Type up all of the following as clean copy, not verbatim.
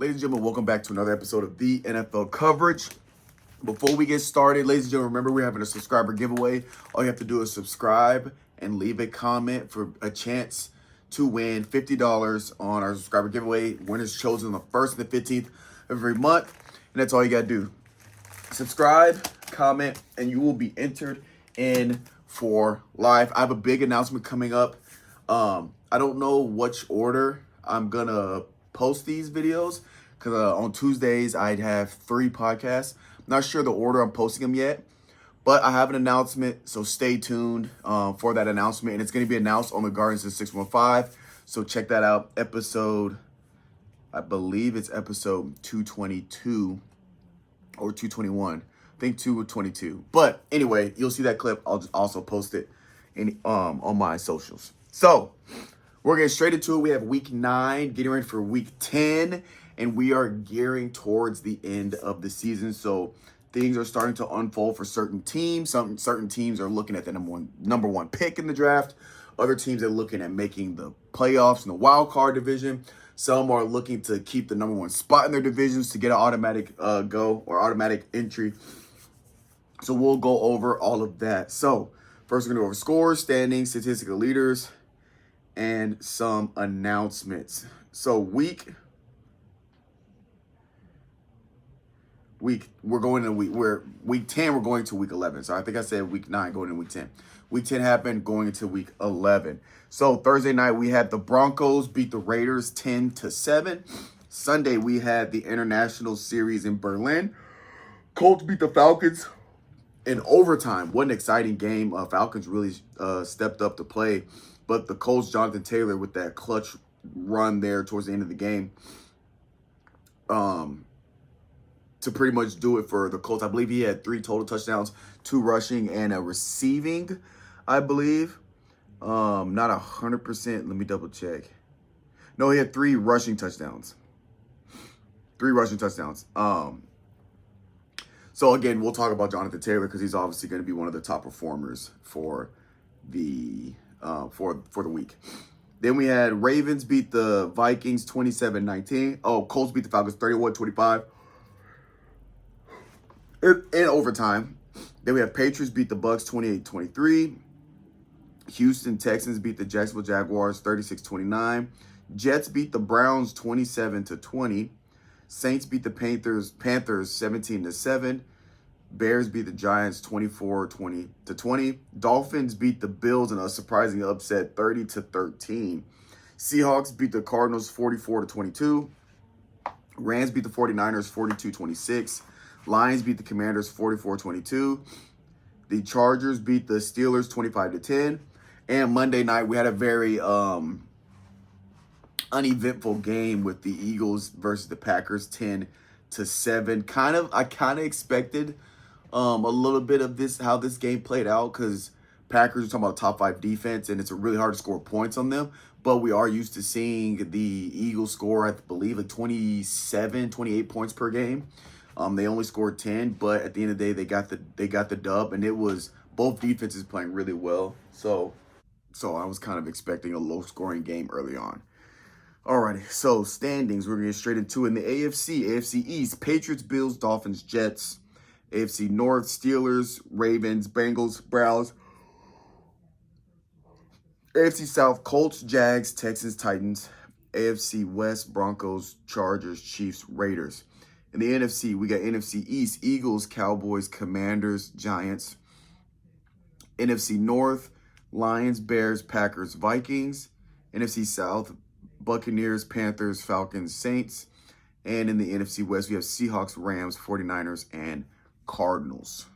Ladies and gentlemen, welcome back to another episode of the NFL Coverage. Before we get started, ladies and gentlemen, remember we're having a subscriber giveaway. All you have to do is subscribe and leave a comment for a chance to win $50 on our subscriber giveaway. Winners chosen on the 1st and the 15th of every month. And that's all you got to do. Subscribe, comment, and you will be entered in for live. I have a big announcement coming up. I don't know which order I'm going to post these videos because on Tuesdays I'd have 3 podcasts. I'm not sure the order I'm posting them yet, but I have an announcement, so stay tuned for that announcement, and it's going to be announced on the Guardians of 615, so check that out. I believe it's episode 222 or 221. I think 222. But anyway, you'll see that clip. I'll just also post it on my socials. So we're getting straight into it. We have week 9, getting ready for week 10, and we are gearing towards the end of the season. So things are starting to unfold for certain teams. Certain teams are looking at the number one pick in the draft. Other teams are looking at making the playoffs in the wild card division. Some are looking to keep the number 1 spot in their divisions to get an automatic go or automatic entry. So we'll go over all of that. So first we're going to go over scores, standings, statistical leaders, and some announcements. So week 10, we're going to week 11. So I think I said week 9 going into week 10. Week 10 happened going into week 11. So Thursday night we had the Broncos beat the Raiders 10-7. Sunday we had the International Series in Berlin. Colts beat the Falcons in overtime. What an exciting game. Falcons really stepped up to play. But the Colts, Jonathan Taylor, with that clutch run there towards the end of the game, to pretty much do it for the Colts. I believe he had 3 total touchdowns, 2 rushing, and a receiving, I believe. Not 100%. Let me double check. No, he had 3 rushing touchdowns. 3 rushing touchdowns. So again, we'll talk about Jonathan Taylor because he's obviously going to be one of the top performers for the week. Then we had Ravens beat the Vikings 27-19. Oh, Colts beat the Falcons 31-25 in overtime. Then we have Patriots beat the Bucks 28-23. Houston Texans beat the Jacksonville Jaguars 36-29. Jets beat the Browns 27-20. Saints beat the Panthers 17-7. Bears beat the Giants 24-20. Dolphins beat the Bills in a surprising upset 30-13. Seahawks beat the Cardinals 44-22. Rams beat the 49ers 42-26. Lions beat the Commanders 44-22. The Chargers beat the Steelers 25-10. And Monday night we had a very uneventful game with the Eagles versus the Packers 10-7. I kind of expected a little bit of how this game played out because Packers are talking about top 5 defense and it's really hard to score points on them. But we are used to seeing the Eagles score, I believe, like 27, 28 points per game. They only scored 10, but at the end of the day, they got the dub, and it was both defenses playing really well. So I was kind of expecting a low-scoring game early on. Alrighty, so standings, we're going to get straight into it. In the AFC East, Patriots, Bills, Dolphins, Jets. AFC North, Steelers, Ravens, Bengals, Browns. AFC South, Colts, Jags, Texans, Titans. AFC West, Broncos, Chargers, Chiefs, Raiders. In the NFC, we got NFC East, Eagles, Cowboys, Commanders, Giants. NFC North, Lions, Bears, Packers, Vikings. NFC South, Buccaneers, Panthers, Falcons, Saints. And in the NFC West, we have Seahawks, Rams, 49ers, and Cardinals.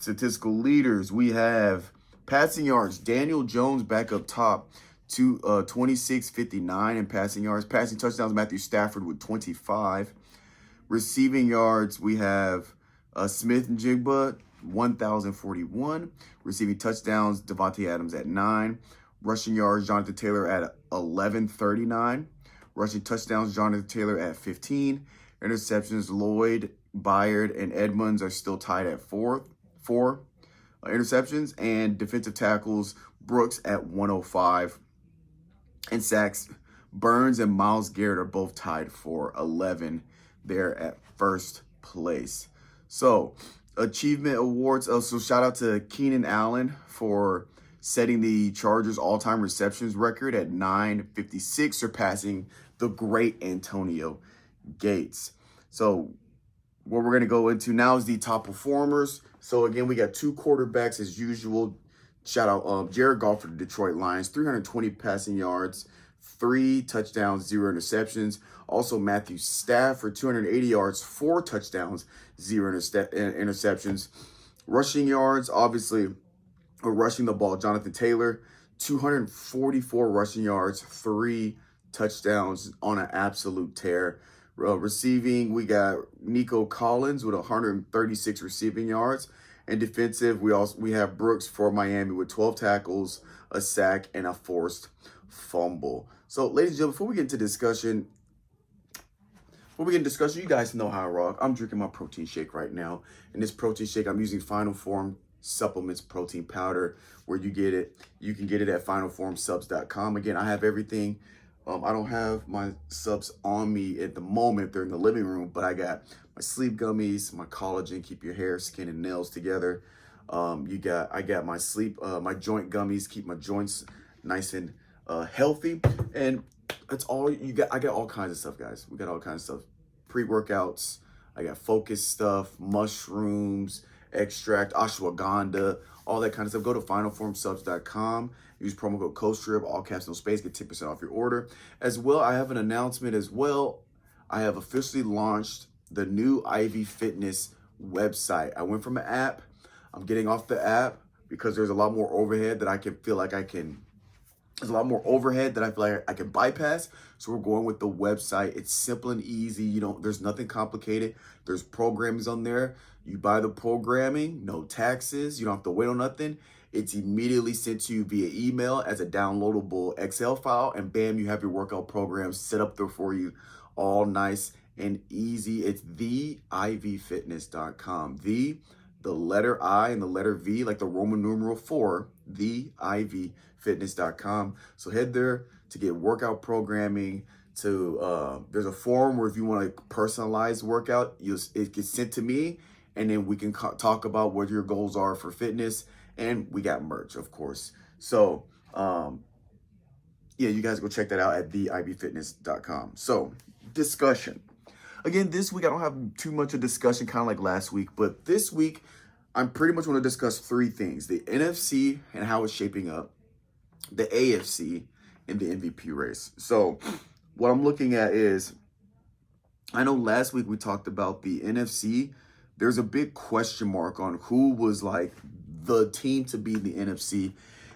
Statistical leaders, we have passing yards, Daniel Jones back up top to 26-59 in passing yards. Passing touchdowns, Matthew Stafford with 25. Receiving yards, we have Smith and Jigba, 1,041. Receiving touchdowns, Devontae Adams at 9. Rushing yards, Jonathan Taylor at 1,139. Rushing touchdowns, Jonathan Taylor at 15. Interceptions, Lloyd, Byard, and Edmonds are still tied at four interceptions. And defensive tackles, Brooks at 105. And sacks, Burns and Myles Garrett are both tied for 11 there at first place. So, achievement awards. So, shout out to Keenan Allen for setting the Chargers all-time receptions record at 956, surpassing the great Antonio Gates. So, what we're going to go into now is the top performers. So, again, we got two quarterbacks as usual. Shout out Jared Goff for the Detroit Lions, 320 passing yards, 3 touchdowns, 0 interceptions. Also, Matthew Stafford, 280 yards, 4 touchdowns, 0 interceptions. Rushing yards, obviously, rushing the ball, Jonathan Taylor, 244 rushing yards, 3 touchdowns on an absolute tear. Receiving, we got Nico Collins with 136 receiving yards. And defensive, we have Brooks for Miami with 12 tackles, a sack, and a forced fumble. So, ladies and gentlemen, before we get into discussion, you guys know how I rock. I'm drinking my protein shake right now. In this protein shake, I'm using Final Form Supplements protein powder. Where you get it, you can get it at finalformsubs.com. Again, I have everything. I don't have my subs on me at the moment. They're in the living room, but I got my sleep gummies, my collagen, keep your hair, skin, and nails together. I got my my joint gummies, keep my joints nice and healthy. And that's all you got. I got all kinds of stuff, guys. We got all kinds of stuff. Pre-workouts. I got focus stuff, mushrooms, extract, ashwagandha, all that kind of stuff. Go to finalformsubs.com. Use promo code Strib, all caps, no space, get 10% off your order. As well, I have an announcement as well. I have officially launched the new Ivy Fitness website. I went from an app. I'm getting off the app because there's a lot more overhead that I feel like I can bypass. So we're going with the website. It's simple and easy. There's nothing complicated. There's programs on there. You buy the programming, no taxes. You don't have to wait on nothing. It's immediately sent to you via email as a downloadable Excel file, and bam, you have your workout program set up there for you, all nice and easy. It's theivfitness.com. The letter I and the letter V, like the Roman numeral 4, theivfitness.com. So head there to get workout programming. There's a form where if you want a personalized workout, it gets sent to me, and then we can talk about what your goals are for fitness. And we got merch, of course. So, you guys go check that out at theivfitness.com. So, discussion. Again, this week I don't have too much of discussion, kind of like last week. But this week, I'm pretty much want to discuss 3 things. The NFC and how it's shaping up. The AFC and the MVP race. So, what I'm looking at is, I know last week we talked about the NFC. There's a big question mark on who was like the team to beat the NFC.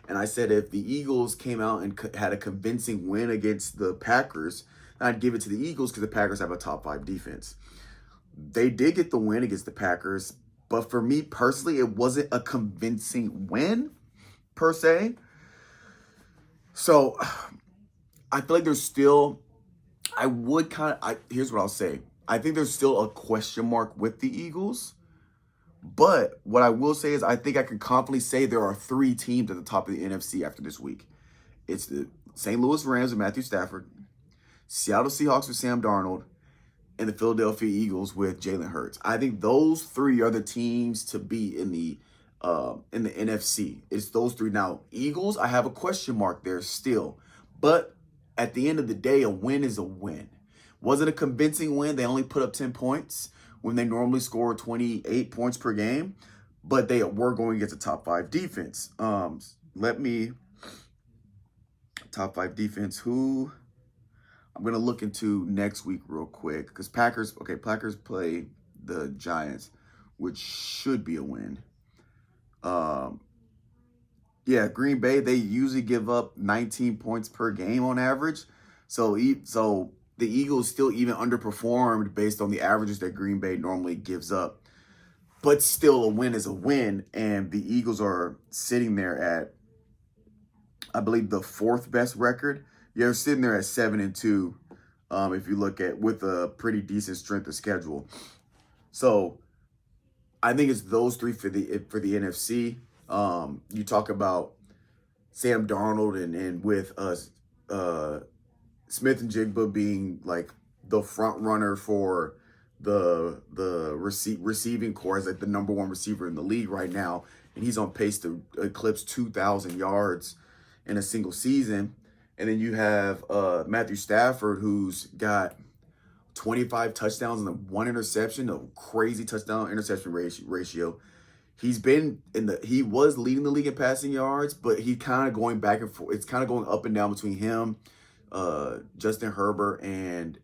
And I said if the Eagles came out and had a convincing win against the Packers, I'd give it to the Eagles because the Packers have a top 5 defense. They did get the win against the Packers, but for me personally, it wasn't a convincing win per se. So I feel like there's still, here's what I'll say. I think there's still a question mark with the Eagles. But what I will say is I think I can confidently say there are 3 teams at the top of the NFC after this week. It's the St. Louis Rams with Matthew Stafford, Seattle Seahawks with Sam Darnold, and the Philadelphia Eagles with Jalen Hurts. I think those 3 are the teams to beat in the NFC. It's those 3. Now, Eagles, I have a question mark there still. But at the end of the day, a win is a win. Was it a convincing win? They only put up 10 points when they normally score 28 points per game, but they were going against a top 5 defense. Top 5 defense, who I'm going to look into next week real quick, because Packers play the Giants, which should be a win. Green Bay, they usually give up 19 points per game on average. So the Eagles still even underperformed based on the averages that Green Bay normally gives up. But still, a win is a win. And the Eagles are sitting there at, I believe, the 4th best record. They're sitting there at 7-2, if you look at, with a pretty decent strength of schedule. So I think it's those 3 for the NFC. You talk about Sam Darnold and with Smith and Jigba being like the front runner for the receiving core as like the number one receiver in the league right now, and he's on pace to eclipse 2,000 yards in a single season. And then you have Matthew Stafford, who's got 25 touchdowns and one interception, a crazy touchdown interception ratio. He was leading the league in passing yards, but he kind of going back and forth. It's kind of going up and down between him, Justin Herbert, and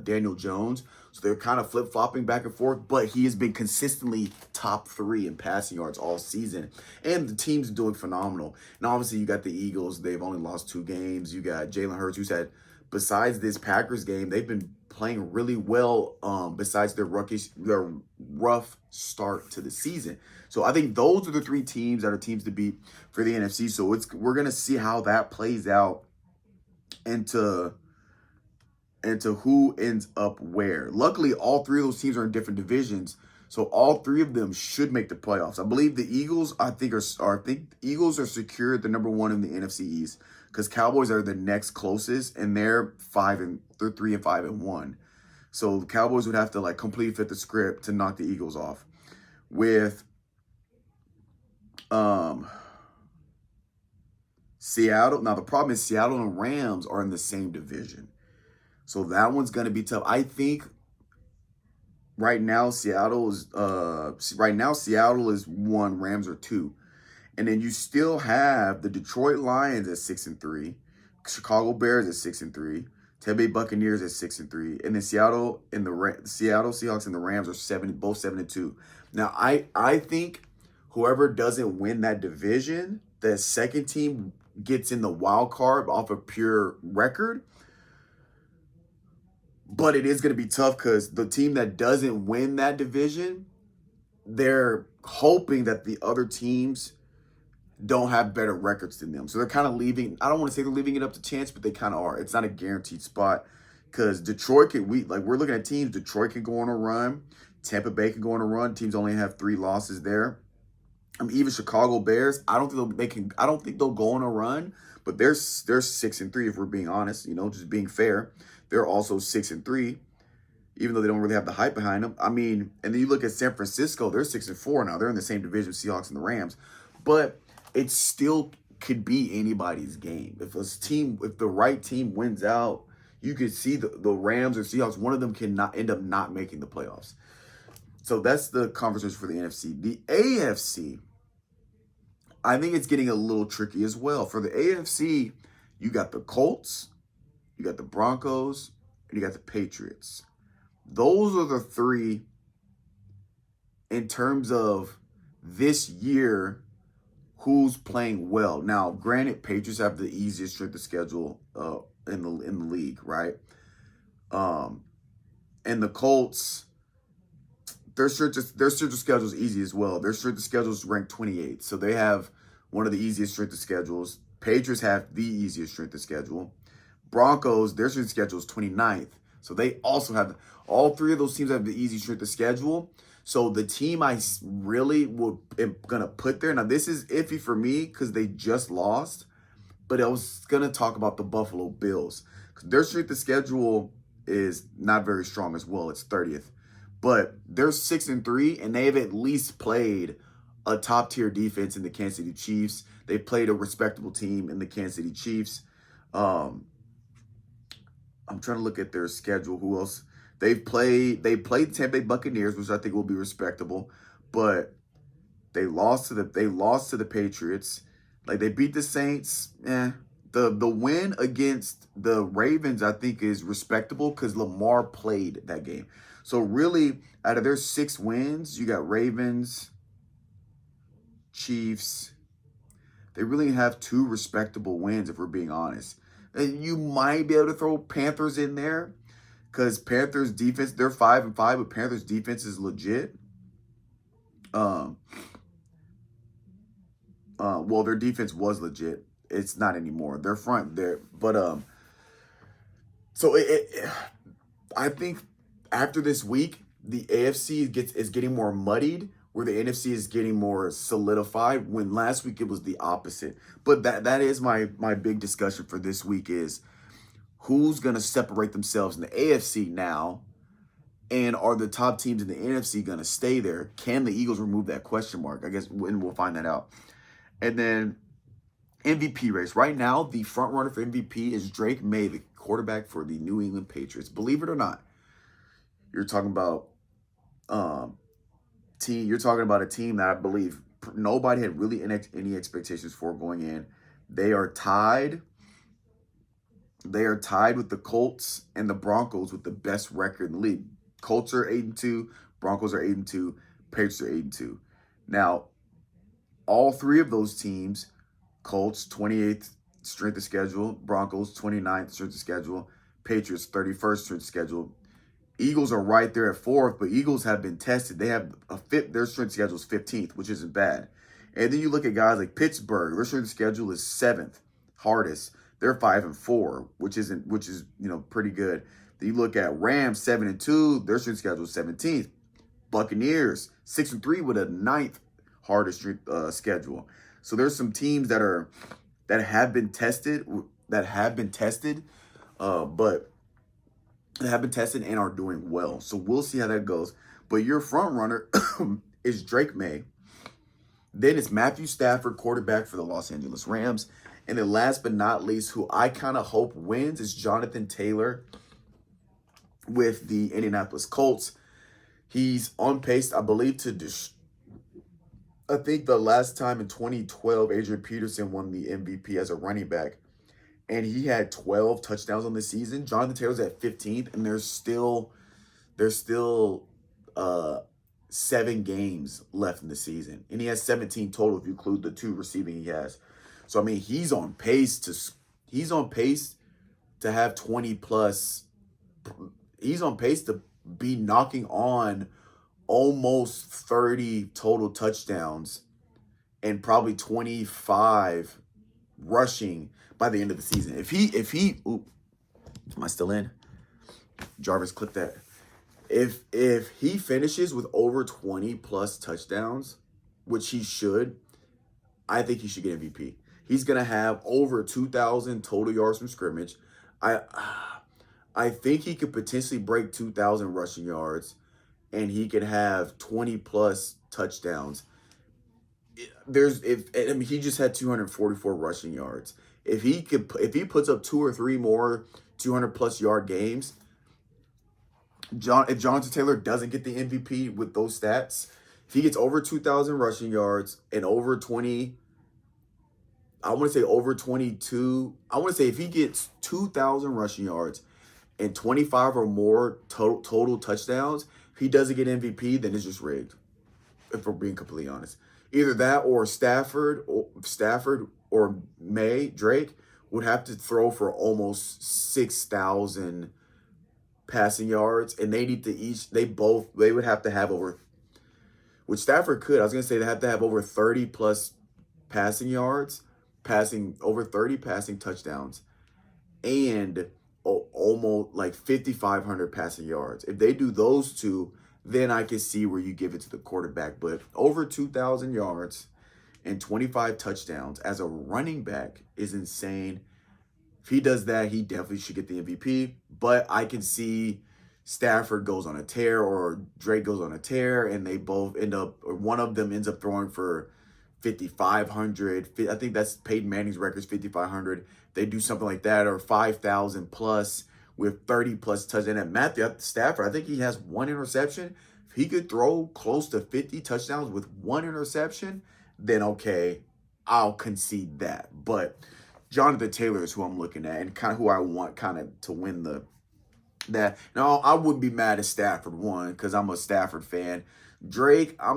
Daniel Jones. So they're kind of flip-flopping back and forth, but he has been consistently top 3 in passing yards all season. And the team's doing phenomenal. And obviously you got the Eagles. They've only lost 2 games. You got Jalen Hurts, who's had, besides this Packers game, they've been playing really well besides their rough start to the season. So I think those are the 3 teams that are teams to beat for the NFC. So we're going to see how that plays out into who ends up where. Luckily, all 3 of those teams are in different divisions, so all 3 of them should make the playoffs. I believe the Eagles, the Eagles are secured the number 1 in the NFC East, because Cowboys are the next closest, and they're 3-5-1. So the Cowboys would have to like completely fit the script to knock the Eagles off. With Seattle, now the problem is Seattle and Rams are in the same division. So that one's going to be tough. I think right now Seattle is 1, Rams are 2. And then you still have the Detroit Lions at 6-3, Chicago Bears at 6-3, Tampa Bay Buccaneers at 6-3, and then Seattle Seahawks and the Rams are both 7-2. Now I think whoever doesn't win that division, the second team gets in the wild card off of pure record. But it is going to be tough because the team that doesn't win that division, they're hoping that the other teams don't have better records than them. So they're kind of leaving. I don't want to say they're leaving it up to chance, but they kind of are. It's not a guaranteed spot because Detroit we're looking at teams. Detroit can go on a run. Tampa Bay can go on a run. Teams only have 3 losses there. Even Chicago Bears, I don't think they'll go on a run, but they're 6-3 if we're being honest, just being fair. They're also 6-3, even though they don't really have the hype behind them. I mean, and then you look at San Francisco, they're 6-4 now. They're in the same division with Seahawks and the Rams. But it still could be anybody's game. If the right team wins out, you could see the Rams or Seahawks, one of them can end up not making the playoffs. So that's the conversation for the NFC. The AFC, I think it's getting a little tricky as well. For the AFC, you got the Colts, you got the Broncos, and you got the Patriots. Those are the 3 in terms of this year who's playing well. Now, granted, Patriots have the easiest strength of schedule in the league, right? And the Colts, their strength of schedule is easy as well. Their strength of schedule is ranked 28th, so they have one of the easiest strength of schedules. Patriots have the easiest strength of schedule. Broncos, their strength of schedule is 29th, so they also have all 3 of those teams have the easy strength of schedule. So the team I really am gonna put there, now this is iffy for me because they just lost, but I was gonna talk about the Buffalo Bills because their strength of schedule is not very strong as well. It's 30th. But they're 6-3, and they've at least played a top-tier defense in the Kansas City Chiefs. They played a respectable team in the Kansas City Chiefs. I'm trying to look at their schedule. Who else? They played the Tampa Bay Buccaneers, which I think will be respectable, but they lost to the Patriots. Like, they beat the Saints. The win against the Ravens, I think, is respectable because Lamar played that game. So really, out of their 6 wins, you got Ravens, Chiefs. They really have 2 respectable wins, if we're being honest. And you might be able to throw Panthers in there because Panthers defense, they're 5-5, but Panthers defense is legit. Well, their defense was legit. It's not anymore. They're front there, but so I think after this week, the AFC is getting more muddied, where the NFC is getting more solidified. When last week it was the opposite. But that is my big discussion for this week is who's going to separate themselves in the AFC now? And are the top teams in the NFC going to stay there? Can the Eagles remove that question mark? I guess, and we'll find that out. And then MVP race. Right now, the front runner for MVP is Drake May, the quarterback for the New England Patriots. Believe it or not, you're talking about You're talking about a team that I believe nobody had really any expectations for going in. They are tied. They are tied with the Colts and the Broncos with the best record in the league. Colts are 8-2, Broncos are 8-2, Patriots are 8-2. Now, all three of those teams, Colts 28th strength of schedule, Broncos 29th strength of schedule, Patriots 31st strength of schedule. Eagles are right there at 4th, but Eagles have been tested. They have their strength of schedule is 15th, which isn't bad. And then you look at guys like Pittsburgh. Their strength of schedule is 7th, hardest. They're 5-4, which is pretty good. Then you look at Rams 7-2. Their strength of schedule is 17th. Buccaneers 6-3 with a 9th hardest schedule. So there's some teams that have been tested, but have been tested and are doing well. So we'll see how that goes. But your front runner is Drake May. Then it's Matthew Stafford, quarterback for the Los Angeles Rams. And then last but not least, who I kind of hope wins, is Jonathan Taylor with the Indianapolis Colts. He's on pace, I believe, I think the last time in 2012, Adrian Peterson won the MVP as a running back. And he had 12 touchdowns on the season. Jonathan Taylor's at 15th, and there's still 7 games left in the season. And he has 17 total if you include the 2 receiving he has. So, I mean, he's on pace to have 20 plus. He's on pace to be knocking on almost 30 total touchdowns and probably 25 rushing by the end of the season. If he am I still in? Jarvis, clip that. If he finishes with over 20 plus touchdowns, which he should, I think he should get MVP. He's gonna have over 2,000 total yards from scrimmage. I think he could potentially break 2,000 rushing yards, and he could have 20 plus touchdowns. He just had 244 rushing yards. If he puts up 2 or 3 more 200 plus yard games, if Jonathan Taylor doesn't get the MVP with those stats, if he gets over 2,000 rushing yards and over 20, I want to say over 22. I want to say if he gets 2,000 rushing yards and 25 or more total touchdowns, if he doesn't get MVP, then it's just rigged. If we're being completely honest, either that or Stafford or Drake would have to throw for almost 6,000 passing yards, and they would have to have over, which Stafford could. I was gonna say they have to have over 30 plus passing yards, over 30 passing touchdowns, and almost like 5,500 passing yards. If they do those two, then I can see where you give it to the quarterback. But over 2,000 yards and 25 touchdowns as a running back is insane. If he does that, he definitely should get the MVP. But I can see Stafford goes on a tear or Drake goes on a tear, and they both or one of them ends up throwing for 5,500. I think that's Peyton Manning's record is 5,500. They do something like that, or 5,000 plus with 30 plus touchdowns. And Matthew Stafford, I think he has 1 interception. If he could throw close to 50 touchdowns with 1 interception, then okay, I'll concede that. But Jonathan Taylor is who I'm looking at and kind of who I want kind of to win that. Now, I wouldn't be mad if Stafford won because I'm a Stafford fan. Drake, I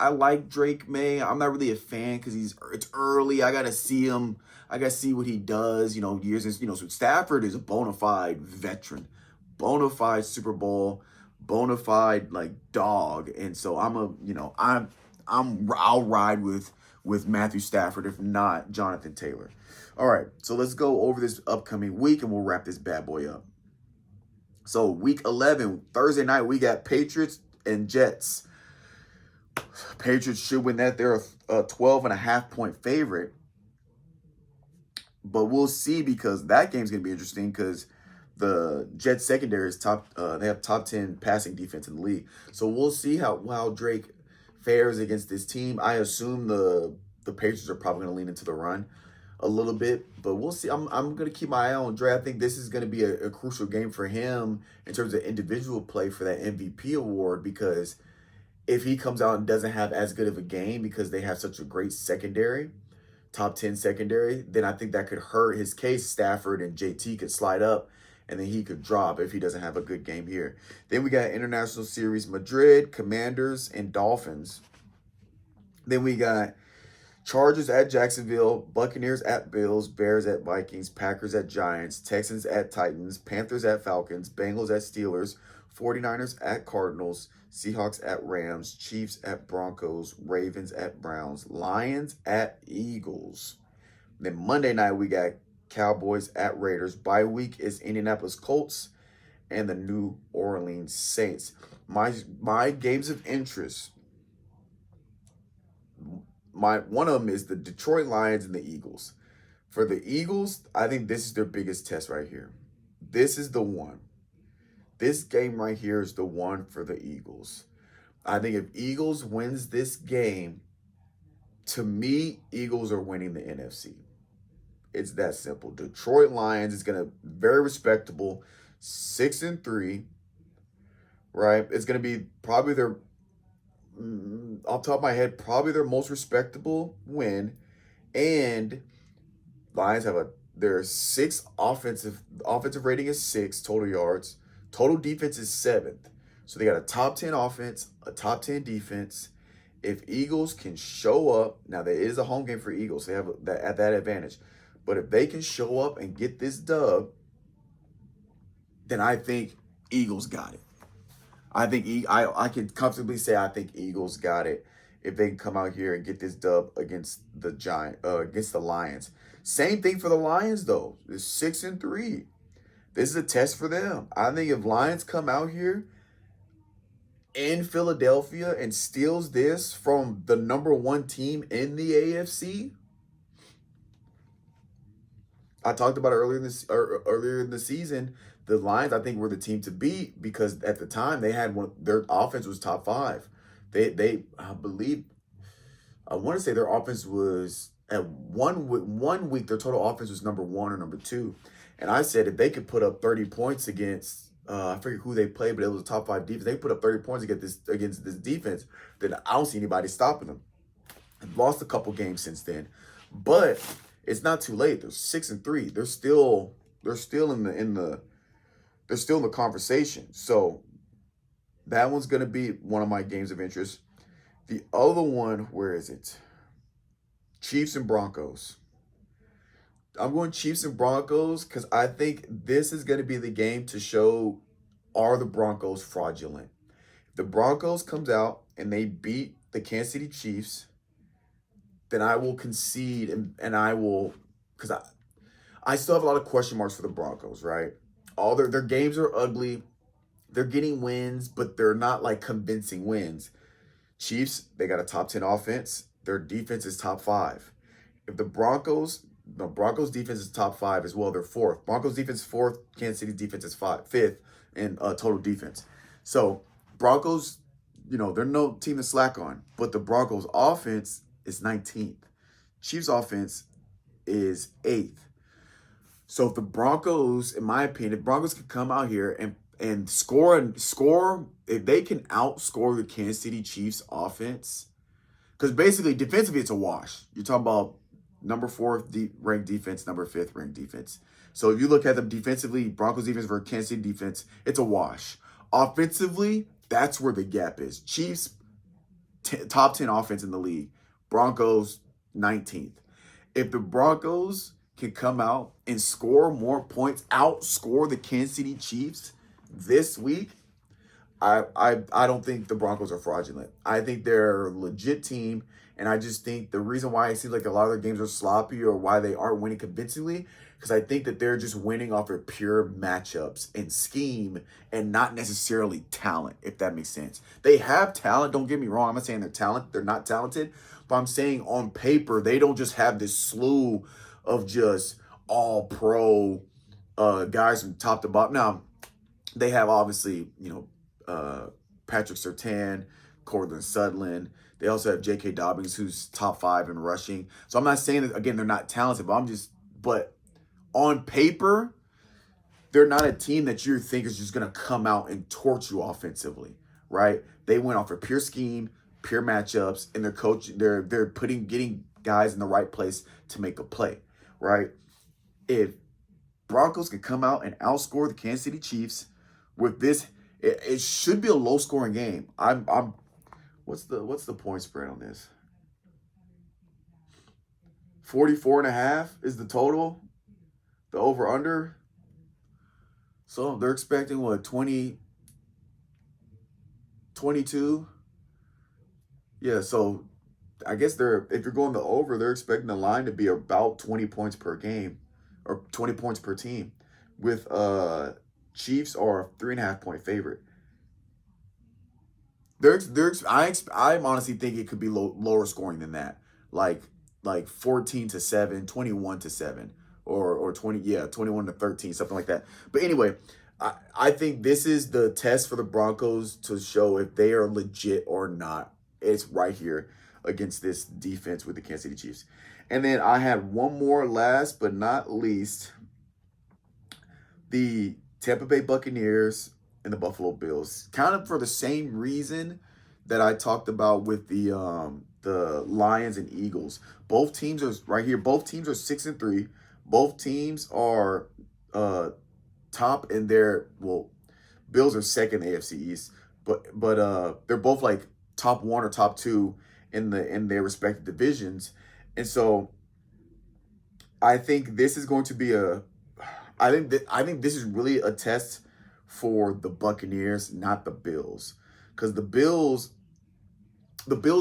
like Drake May. I'm not really a fan because it's early. I got to see him. I got to see what he does, so Stafford is a bona fide veteran, bona fide Super Bowl, bona fide like dog. And so I'll ride with Matthew Stafford, if not Jonathan Taylor. All right, so let's go over this upcoming week and we'll wrap this bad boy up. So week 11, Thursday night, we got Patriots and Jets. Patriots should win that. They're a 12.5 point favorite. But we'll see, because that game's going to be interesting, because the Jets secondary is they have top 10 passing defense in the league. So we'll see how Drake fares against this team. I assume the Patriots are probably going to lean into the run a little bit, but we'll see. I'm going to keep my eye on Dre. I think this is going to be a crucial game for him in terms of individual play for that MVP award, because if he comes out and doesn't have as good of a game because they have such a great secondary, top 10 secondary, then I think that could hurt his case. Stafford and JT could slide up, and then he could drop if he doesn't have a good game here. Then we got International Series Madrid, Commanders, and Dolphins. Then we got Chargers at Jacksonville, Buccaneers at Bills, Bears at Vikings, Packers at Giants, Texans at Titans, Panthers at Falcons, Bengals at Steelers, 49ers at Cardinals, Seahawks at Rams, Chiefs at Broncos, Ravens at Browns, Lions at Eagles. Then Monday night we got Cowboys at Raiders. Bye week is Indianapolis Colts and the New Orleans Saints. My games of interest, one of them is the Detroit Lions and the Eagles. For the Eagles, I think this is their biggest test right here. This is the one. This game right here is the one for the Eagles. I think if Eagles wins this game, to me, Eagles are winning the NFC. It's that simple. Detroit Lions is going to very respectable, 6-3, right? It's going to be probably their, off the top of my head, probably their most respectable win. And Lions have their offensive rating is 6 total yards. Total defense is 7th. So they got a top 10 offense, a top 10 defense. If Eagles can show up, now there is a home game for Eagles. They have that advantage. But if they can show up and get this dub, then I think Eagles got it. I think I can comfortably say I think Eagles got it if they can come out here and get this dub against the Lions. Same thing for the Lions though. It's 6-3. This is a test for them. I think if Lions come out here in Philadelphia and steals this from the number 1 team in the AFC, I talked about it earlier in the season. The Lions, I think, were the team to beat because at the time they had their offense was top 5. I want to say their offense was at one week their total offense was number 1 or number 2. And I said if they could put up 30 points against, I forget who they played, but it was a top 5 defense. They put up 30 points against this defense, then I don't see anybody stopping them. They've lost a couple games since then, but it's not too late. They're 6-3. They're still in the conversation. So that one's gonna be one of my games of interest. The other one, where is it? Chiefs and Broncos. I'm going Chiefs and Broncos because I think this is going to be the game to show, are the Broncos fraudulent? If the Broncos comes out and they beat the Kansas City Chiefs, then I will concede and I will, because I still have a lot of question marks for the Broncos, right? All their games are ugly. They're getting wins, but they're not like convincing wins. Chiefs, they got a top 10 offense. Their defense is top 5. If the Broncos defense is top 5 as well. They're 4th. Broncos defense is 4th. Kansas City's defense is 5th in total defense. So Broncos, they're no team to slack on. But the Broncos offense is 19th. Chiefs offense is 8th. So if the Broncos, in my opinion, if Broncos can come out here and score, if they can outscore the Kansas City Chiefs offense, because basically defensively it's a wash. You're talking about number 4th ranked defense, number 5th ranked defense. So if you look at them defensively, Broncos defense versus Kansas City defense, it's a wash. Offensively, that's where the gap is. Chiefs, top 10 offense in the league. Broncos, 19th. If the Broncos can come out and score more points, outscore the Kansas City Chiefs this week, I don't think the Broncos are fraudulent. I think they're a legit team. And I just think the reason why it seems like a lot of their games are sloppy or why they aren't winning convincingly, because I think that they're just winning off of pure matchups and scheme and not necessarily talent, if that makes sense. They have talent, don't get me wrong. I'm not saying they're not talented, but I'm saying on paper, they don't just have this slew of just all pro guys from top to bottom. Now, they have obviously, Patrick Surtain, Cortland Sutherland. They also have J.K. Dobbins, who's top 5 in rushing. So I'm not saying that, again, they're not talented, but on paper, they're not a team that you think is just going to come out and torch you offensively, right? They went off of pure scheme, pure matchups, and their coach, they're getting guys in the right place to make a play, right? If Broncos can come out and outscore the Kansas City Chiefs with this, it should be a low scoring game. What's the point spread on this? 44.5 is the total. The over under. So they're expecting what, 20, 22? Yeah, so I guess if you're going the over, they're expecting the line to be about 20 points per game or 20 points per team, with Chiefs are a 3.5 point favorite. I honestly think it could be lower scoring than that, like 14-7, 21-7, or 21-13, something like that. But anyway, I think this is the test for the Broncos to show if they are legit or not. It's right here against this defense with the Kansas City Chiefs. And then I had one more, last but not least, the Tampa Bay Buccaneers and the Buffalo Bills, kind of for the same reason that I talked about with the Lions and Eagles. Both teams are right here. Both teams are 6-3. Both teams are top in their, Bills are second in the AFC East, but they're both like top 1 or top 2 in their respective divisions. And so I think this is going to be I think this is really a test for the Buccaneers, not the Bills. Because the Bills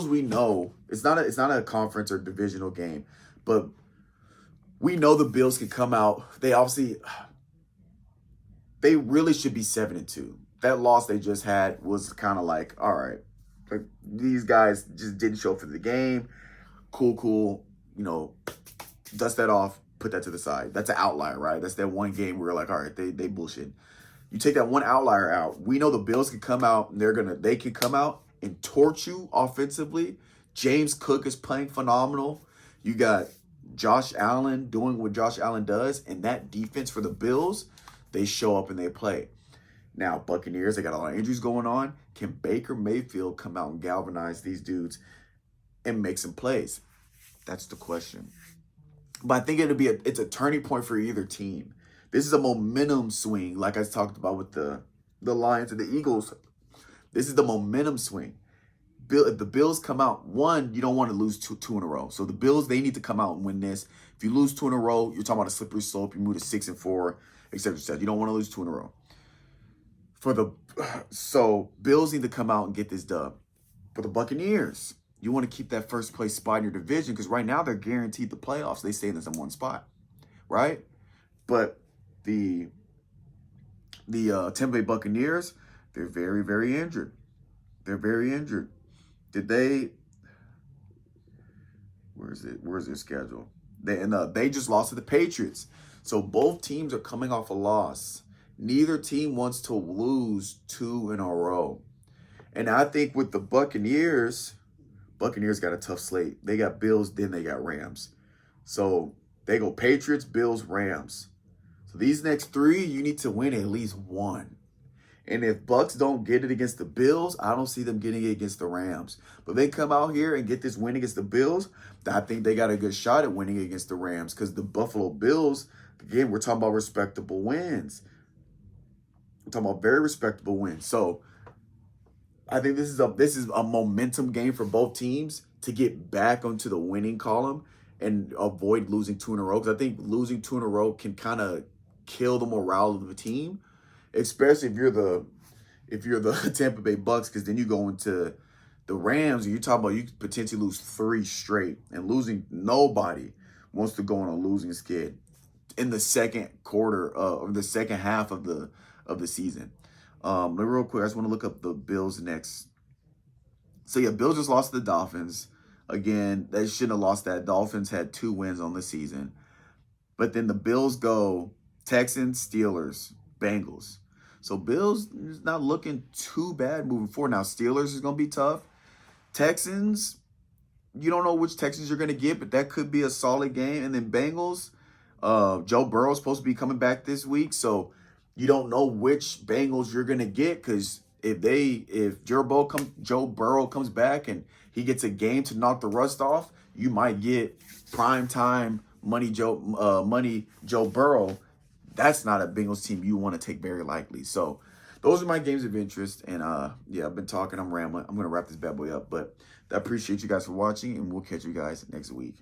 we know, it's not a conference or divisional game, but we know the Bills can come out. They really should be 7-2. That loss they just had was kind of like, all right, like these guys just didn't show up for the game. Cool, dust that off, put that to the side. That's an outlier, right? That's that one game where we're like, all right, they bullshit. You take that one outlier out. We know the Bills can come out and they can come out and torch you offensively. James Cook is playing phenomenal. You got Josh Allen doing what Josh Allen does, and that defense for the Bills, they show up and they play. Now, Buccaneers, they got a lot of injuries going on. Can Baker Mayfield come out and galvanize these dudes and make some plays? That's the question. But I think it's a turning point for either team. This is a momentum swing, like I talked about with the Lions and the Eagles. This is the momentum swing. If the Bills come out, one, you don't want to lose two in a row. So the Bills, they need to come out and win this. If you lose 2 in a row, you're talking about a slippery slope. You move to 6-4, etc. You don't want to lose 2 in a row. So Bills need to come out and get this dub. For the Buccaneers, you want to keep that first place spot in your division because right now they're guaranteed the playoffs. They stay in this number 1 spot, right? But the Tampa Bay Buccaneers, they're very, very injured. They're very injured. Where's their schedule? They just lost to the Patriots. So both teams are coming off a loss. Neither team wants to lose 2 in a row. And I think with the Buccaneers got a tough slate. They got Bills, then they got Rams. So they go Patriots, Bills, Rams. So these next 3, you need to win at least 1. And if Bucks don't get it against the Bills, I don't see them getting it against the Rams. But they come out here and get this win against the Bills, I think they got a good shot at winning against the Rams because the Buffalo Bills, again, we're talking about respectable wins. We're talking about very respectable wins. So I think this is a momentum game for both teams to get back onto the winning column and avoid losing 2 in a row. Because I think losing 2 in a row can kind of kill the morale of the team, especially if you're the Tampa Bay Bucks, because then you go into the Rams and you're talking about you could potentially lose 3 straight, and losing, nobody wants to go on a losing skid in the second quarter or the second half of the season. Real quick, I just want to look up the Bills next. So yeah, Bills just lost to the Dolphins. Again, they shouldn't have lost that. Dolphins had 2 wins on the season. But then the Bills go Texans, Steelers, Bengals. So Bills is not looking too bad moving forward. Now Steelers is going to be tough. Texans, you don't know which Texans you're going to get, but that could be a solid game. And then Bengals, Joe Burrow is supposed to be coming back this week, so you don't know which Bengals you're going to get, because if Joe Burrow comes back and he gets a game to knock the rust off, you might get prime time money Joe Burrow. That's not a Bengals team you want to take very lightly. So those are my games of interest. And yeah, I've been talking. I'm rambling. I'm going to wrap this bad boy up. But I appreciate you guys for watching, and we'll catch you guys next week.